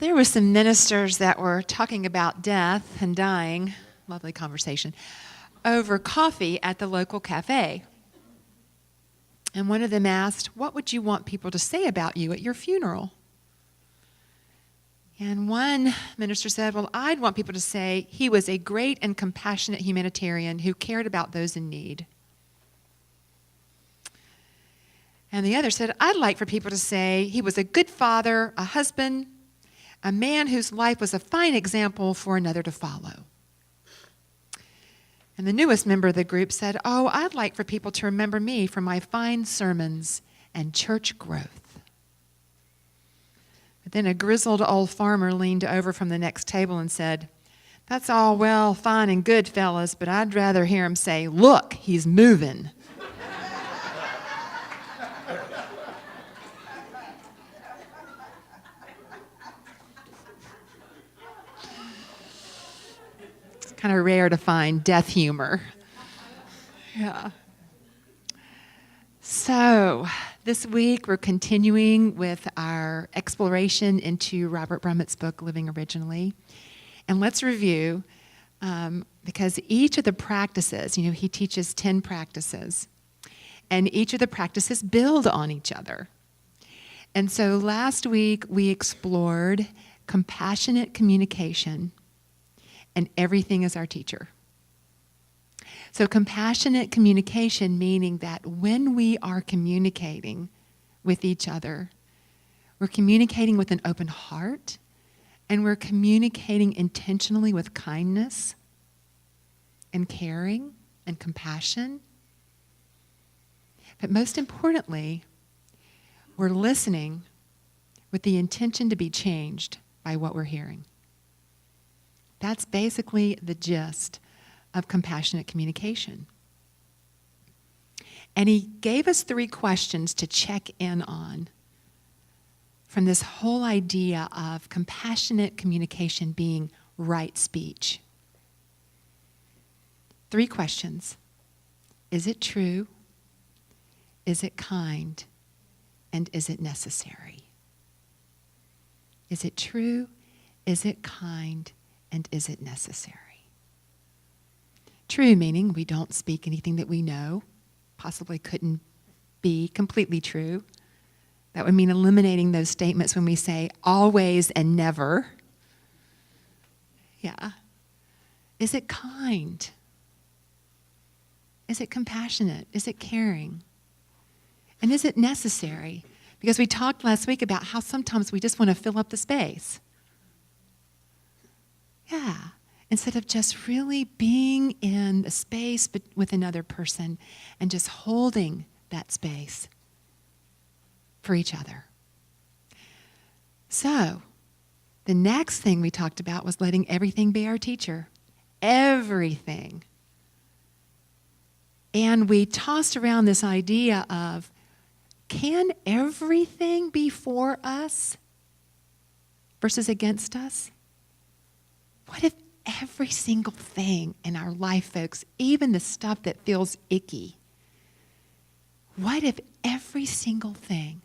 There were some ministers that were talking about death and dying, lovely conversation, over coffee at the local cafe. And one of them asked, "What would you want people to say about you at your funeral?" And one minister said, "Well, I'd want people to say he was a great and compassionate humanitarian who cared about those in need." And the other said, "I'd like for people to say he was a good father, a husband, a man whose life was a fine example for another to follow." And the newest member of the group said, "Oh, I'd like for people to remember me for my fine sermons and church growth." But then a grizzled old farmer leaned over from the next table and said, "That's all well, fine and good, fellas, but I'd rather hear him say, 'Look, he's moving.'" Kind of rare to find death humor. Yeah. So this week we're continuing with our exploration into Robert Brummett's book, Living Originally. And let's review, because each of the practices, he teaches 10 practices, and each of the practices build on each other. And so last week we explored compassionate communication, and everything is our teacher. So compassionate communication, meaning that when we are communicating with each other, we're communicating with an open heart, and we're communicating intentionally with kindness and caring and compassion. But most importantly, we're listening with the intention to be changed by what we're hearing. That's basically the gist of compassionate communication. And he gave us 3 questions to check in on from this whole idea of compassionate communication being right speech. 3 questions. Is it true? Is it kind? And is it necessary? Is it true? Is it kind? And is it necessary? True meaning we don't speak anything that we know possibly couldn't be completely true. That would mean eliminating those statements when we say always and never. Yeah. Is it kind? Is it compassionate? Is it caring? And is it necessary? Because we talked last week about how sometimes we just want to fill up the space. Yeah, instead of just really being in the space with another person and just holding that space for each other. So, the next thing we talked about was letting everything be our teacher. Everything. And we tossed around this idea of, can everything be for us versus against us? What if every single thing in our life, folks, even the stuff that feels icky, what if every single thing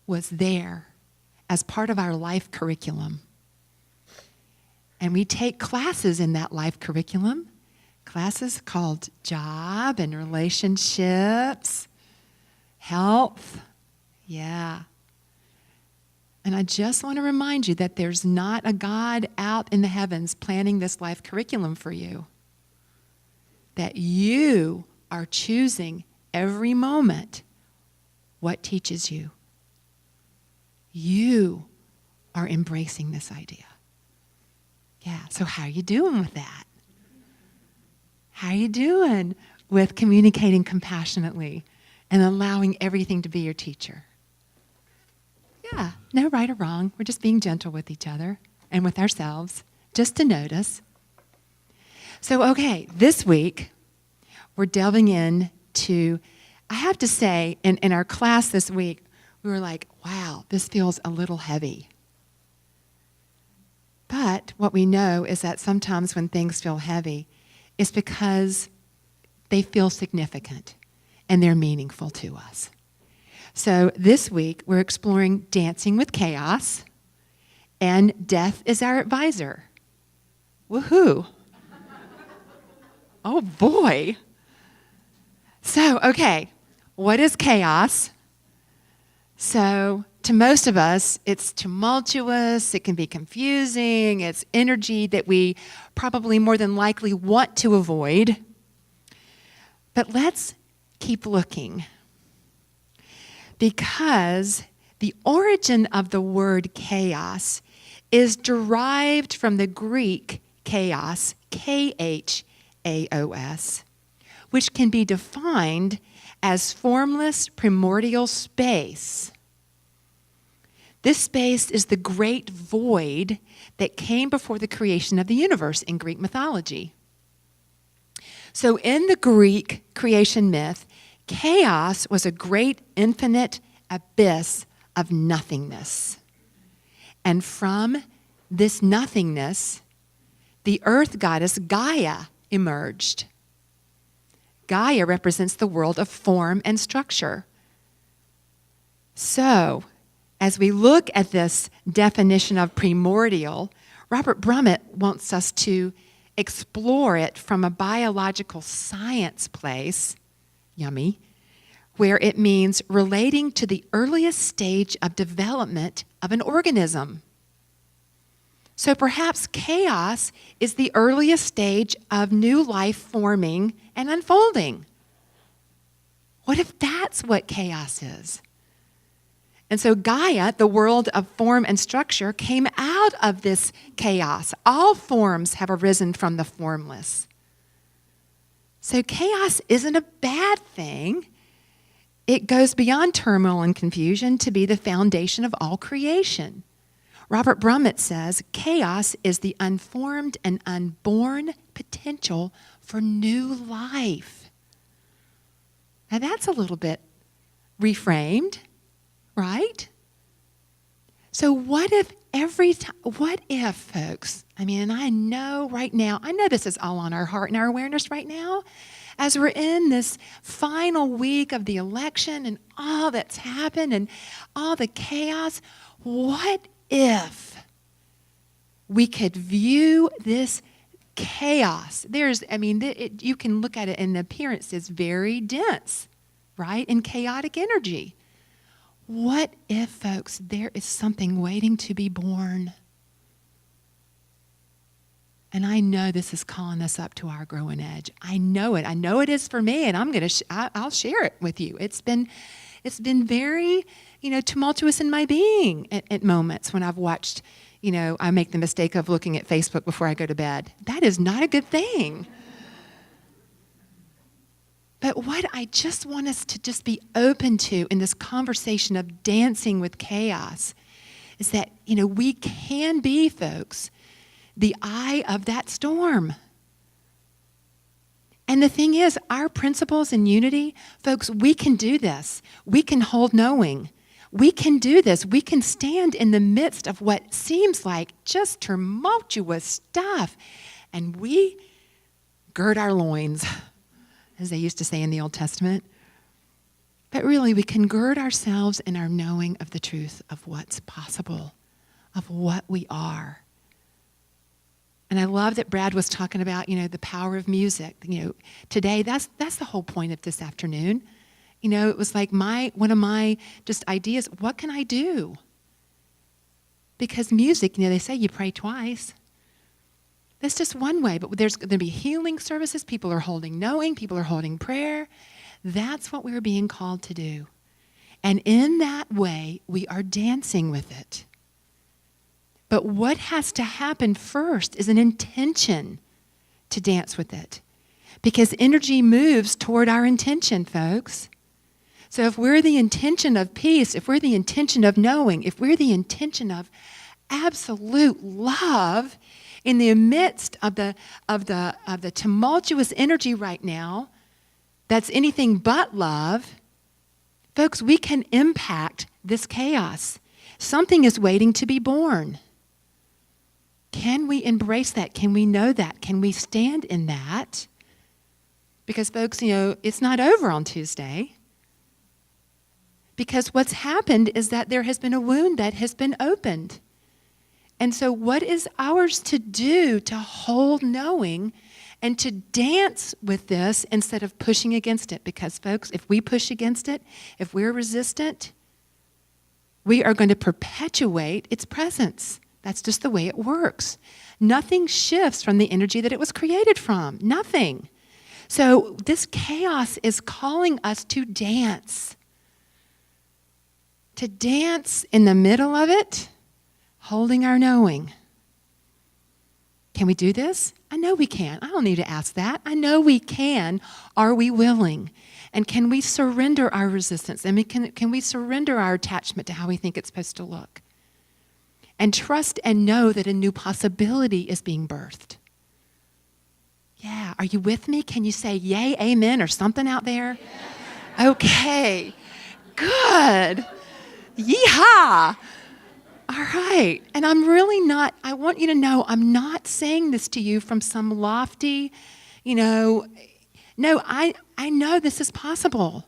was there as part of our life curriculum? And we take classes in that life curriculum, classes called job and relationships, health, yeah. And I just want to remind you that there's not a God out in the heavens planning this life curriculum for you. That you are choosing every moment what teaches you. You are embracing this idea. Yeah, so how are you doing with that? How are you doing with communicating compassionately and allowing everything to be your teacher? Yeah, no right or wrong. We're just being gentle with each other and with ourselves, just to notice. So, okay, this week, we're delving into, I have to say, in our class this week, we were like, wow, this feels a little heavy. But what we know is that sometimes when things feel heavy, it's because they feel significant and they're meaningful to us. So this week, we're exploring dancing with chaos, and death is our advisor. Woohoo. Oh boy. So, okay, what is chaos? So, to most of us, it's tumultuous, it can be confusing, it's energy that we probably more than likely want to avoid. But let's keep looking. Because the origin of the word chaos is derived from the Greek chaos, K-H-A-O-S, which can be defined as formless primordial space. This space is the great void that came before the creation of the universe in Greek mythology. So in the Greek creation myth, chaos was a great infinite abyss of nothingness. And from this nothingness, the earth goddess Gaia emerged. Gaia represents the world of form and structure. So, as we look at this definition of primordial, Robert Brummett wants us to explore it from a biological science place, yummy, where it means relating to the earliest stage of development of an organism. So perhaps chaos is the earliest stage of new life forming and unfolding. What if that's what chaos is? And so Gaia, the world of form and structure, came out of this chaos. All forms have arisen from the formless. So chaos isn't a bad thing. It goes beyond turmoil and confusion to be the foundation of all creation. Robert Brummett says, chaos is the unformed and unborn potential for new life. Now that's a little bit reframed, right? So what if folks, and I know right now, I know this is all on our heart and our awareness right now, as we're in this final week of the election and all that's happened and all the chaos, what if we could view this chaos? You can look at it and the appearance is very dense, right? And chaotic energy. What if, folks, there is something waiting to be born? And I know this is calling us up to our growing edge. I know it. I know it is for me, and I'll share it with you. It's been very, tumultuous in my being at moments when I've watched, I make the mistake of looking at Facebook before I go to bed. That is not a good thing. But what I just want us to just be open to in this conversation of dancing with chaos is that, we can be, folks, the eye of that storm. And the thing is, our principles in unity, folks, we can do this. We can hold knowing. We can do this. We can stand in the midst of what seems like just tumultuous stuff. And we gird our loins, as they used to say in the Old Testament. But really, we can gird ourselves in our knowing of the truth of what's possible, of what we are. And I love that Brad was talking about, the power of music. Today, that's the whole point of this afternoon. It was like one of my just ideas, what can I do? Because music, they say you pray twice. That's just one way, but there's going to be healing services. People are holding knowing. People are holding prayer. That's what we're being called to do. And in that way, we are dancing with it. But what has to happen first is an intention to dance with it. Because energy moves toward our intention, folks. So if we're the intention of peace, if we're the intention of knowing, if we're the intention of absolute love in the midst of the tumultuous energy right now, that's anything but love, folks, we can impact this chaos. Something is waiting to be born. Can we embrace that? Can we know that? Can we stand in that? Because, folks, it's not over on Tuesday. Because what's happened is that there has been a wound that has been opened. And so what is ours to do to hold knowing and to dance with this instead of pushing against it? Because, folks, if we push against it, if we're resistant, we are going to perpetuate its presence. That's just the way it works. Nothing shifts from the energy that it was created from. Nothing. So this chaos is calling us to dance. To dance in the middle of it, holding our knowing. Can we do this? I know we can. I don't need to ask that. I know we can. Are we willing? And can we surrender our resistance? And can we surrender our attachment to how we think it's supposed to look? And trust and know that a new possibility is being birthed. Yeah, are you with me? Can you say yay, amen, or something out there? Yeah. Okay, good. Yeehaw. All right. And I want you to know, I'm not saying this to you from some lofty, no, I know this is possible.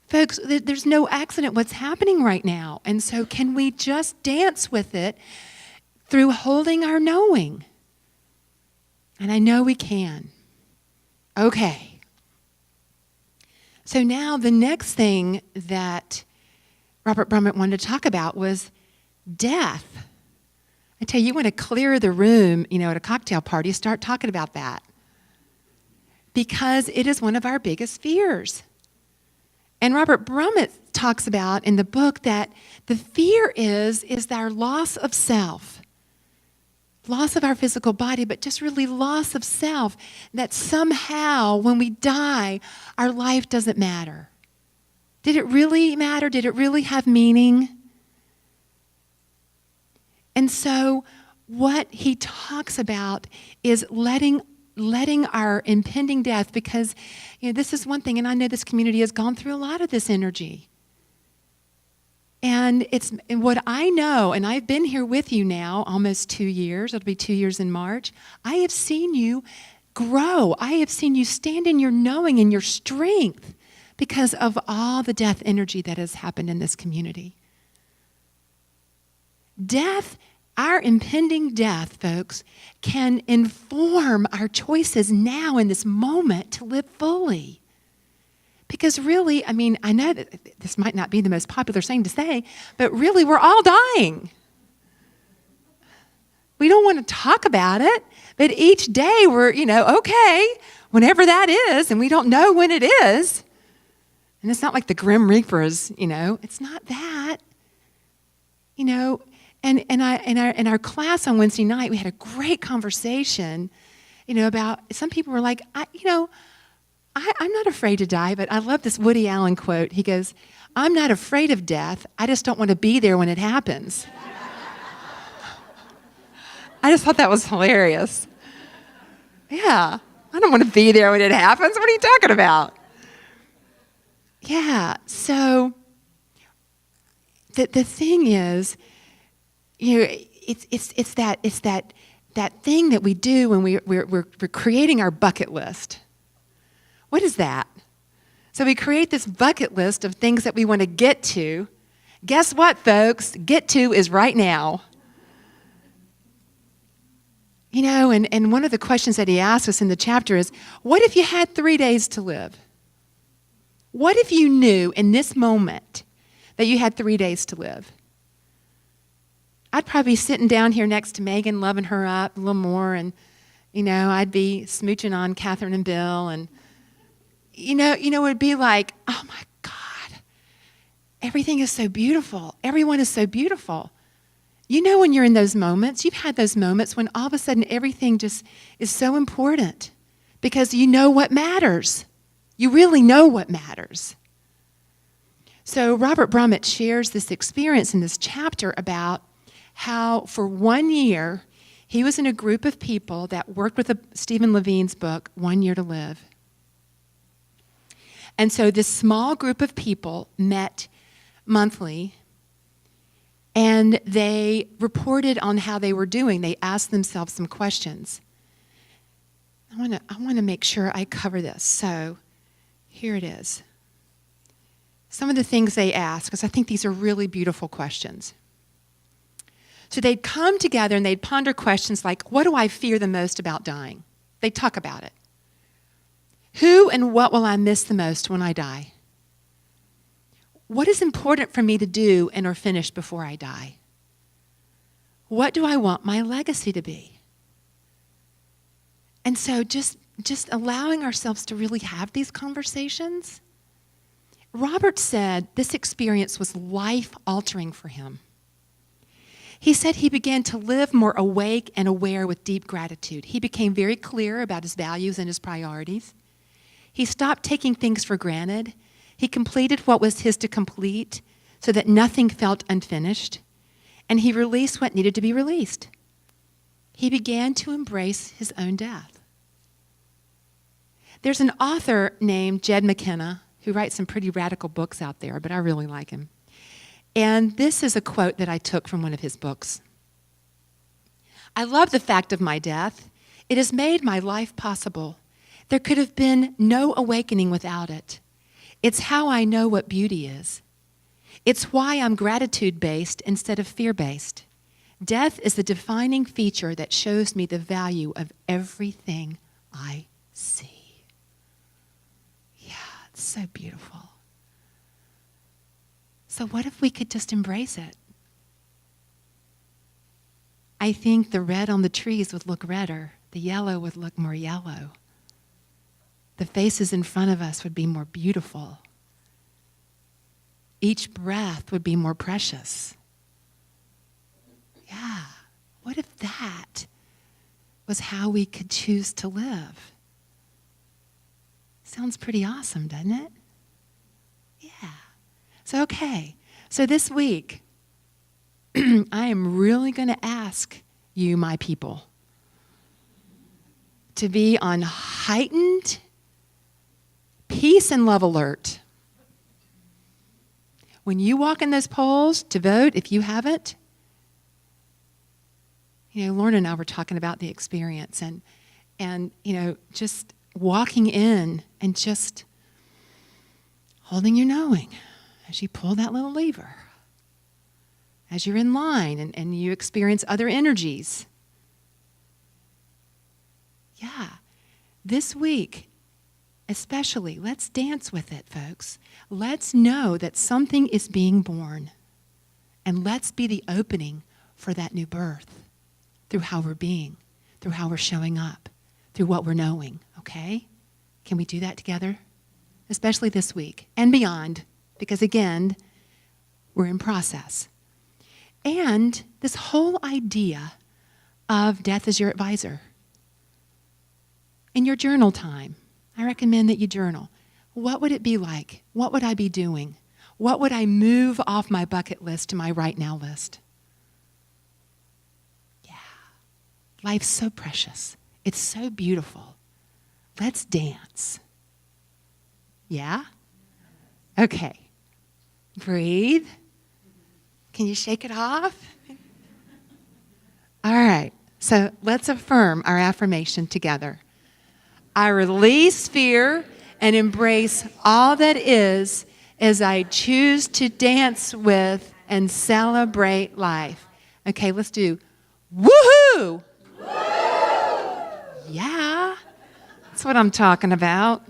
Folks, there's no accident what's happening right now. And so can we just dance with it through holding our knowing? And I know we can. Okay. So now the next thing that Robert Brummett wanted to talk about was death. I tell you, you want to clear the room, at a cocktail party, start talking about that. Because it is one of our biggest fears. And Robert Brummett talks about in the book that the fear is our loss of self. Loss of our physical body, but just really loss of self. That somehow, when we die, our life doesn't matter. Did it really matter? Did it really have meaning? And so what he talks about is letting our impending death, because this is one thing, and I know this community has gone through a lot of this energy. And what I know, and I've been here with you now almost 2 years, it'll be 2 years in March, I have seen you grow. I have seen you stand in your knowing and your strength because of all the death energy that has happened in this community. Death, our impending death, folks, can inform our choices now in this moment to live fully. Because really, I know that this might not be the most popular thing to say, but really we're all dying. We don't want to talk about it, but each day we're, okay, whenever that is, and we don't know when it is. And it's not like the Grim Reaper is, it's not that. And in our class on Wednesday night, we had a great conversation, about, some people were like, I'm not afraid to die, but I love this Woody Allen quote. He goes, I'm not afraid of death. I just don't want to be there when it happens. I just thought that was hilarious. Yeah, I don't want to be there when it happens. What are you talking about? Yeah, so the thing is, it's that thing that we do when we're creating our bucket list. What is that? So we create this bucket list of things that we want to get to. Guess what, folks? Get to is right now. And one of the questions that he asked us in the chapter is, what if you had 3 days to live? What if you knew in this moment that you had 3 days to live? I'd probably be sitting down here next to Megan, loving her up a little more, and, I'd be smooching on Catherine and Bill, and it'd be like, oh my God, everything is so beautiful. Everyone is so beautiful. When you're in those moments, you've had those moments when all of a sudden everything just is so important because you know what matters. You really know what matters. So Robert Brummett shares this experience in this chapter about how for 1 year, he was in a group of people that worked with Stephen Levine's book, 1 Year to Live. And so this small group of people met monthly, and they reported on how they were doing. They asked themselves some questions. I want to make sure I cover this. So here it is. Some of the things they asked, because I think these are really beautiful questions. So they'd come together and they'd ponder questions like, what do I fear the most about dying? They'd talk about it. Who and what will I miss the most when I die? What is important for me to do and or finish before I die? What do I want my legacy to be? And so just allowing ourselves to really have these conversations. Robert said this experience was life-altering for him. He said he began to live more awake and aware with deep gratitude. He became very clear about his values and his priorities. He stopped taking things for granted. He completed what was his to complete so that nothing felt unfinished. And he released what needed to be released. He began to embrace his own death. There's an author named Jed McKenna who writes some pretty radical books out there, but I really like him. And this is a quote that I took from one of his books. I love the fact of my death. It has made my life possible. There could have been no awakening without it. It's how I know what beauty is. It's why I'm gratitude-based instead of fear-based. Death is the defining feature that shows me the value of everything I see. Yeah, it's so beautiful. So what if we could just embrace it? I think the red on the trees would look redder. The yellow would look more yellow. The faces in front of us would be more beautiful. Each breath would be more precious. Yeah. What if that was how we could choose to live? Sounds pretty awesome, doesn't it? Yeah. So this week, I am really going to ask you, my people, to be on heightened peace and love alert. When you walk in those polls to vote, if you haven't, Lorna and I were talking about the experience and just walking in and just holding your knowing as you pull that little lever, as you're in line and you experience other energies. Yeah, this week, especially, let's dance with it, folks. Let's know that something is being born. And let's be the opening for that new birth through how we're being, through how we're showing up, through what we're knowing, okay? Can we do that together? Especially this week and beyond, because again, we're in process. And this whole idea of death as your advisor. In your journal time, I recommend that you journal. What would it be like? What would I be doing? What would I move off my bucket list to my right now list? Yeah. Life's so precious. It's so beautiful. Let's dance. Yeah? Okay. Breathe. Can you shake it off? All right. So let's affirm our affirmation together. I release fear and embrace all that is as I choose to dance with and celebrate life. Okay, let's do woohoo! Yeah, that's what I'm talking about.